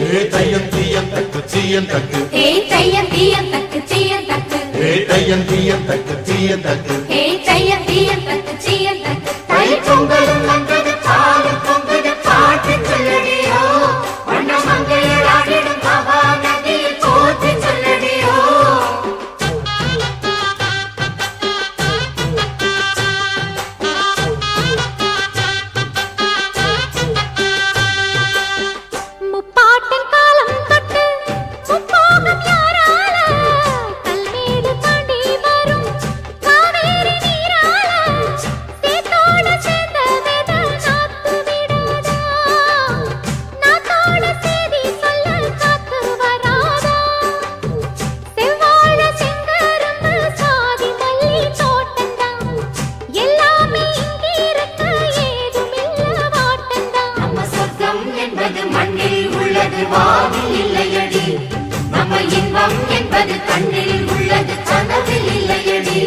தையம் தீயம் தக்கு சீயம் தக்கு தையம் தீயம் தக்கு சீயம் தக்கு தையம் தீயம் தக்கு சீயம் தக்கு தையம் தீயம் தக்கு சீயம் தக்கு தை பொங்கலும் வந்தது பாலும் பொங்குது பாட்டு சொல்லடியோ வண்ண மங்கையர் ஆடிடும் பவா நதியில் போற்றி சொல்லடியோ முப்பாட்டின் காலம் தொட்டு முப்போகம் யாரால கல்மேடு தாண்டி வரும் காவேரி நீரால சேத்தோட சேர்ந்த வேத நாத்து விடாதா நாத்தோட சேதி சொல்ல காத்து வராதா செவ்வாழ செங்கரும்பு சாதி மல்லி தோட்டந்தான் எல்லாமே இங்கிருக்க ஏதுமில்ல வாட்டந்தான் நம்ம சொர்க்கம் என்பது மண்ணில் உள்ளது வானில் இல்லையடி நம்ம இன்பம் என்பது கண்ணில் உள்ளது கனவில் இல்லையடி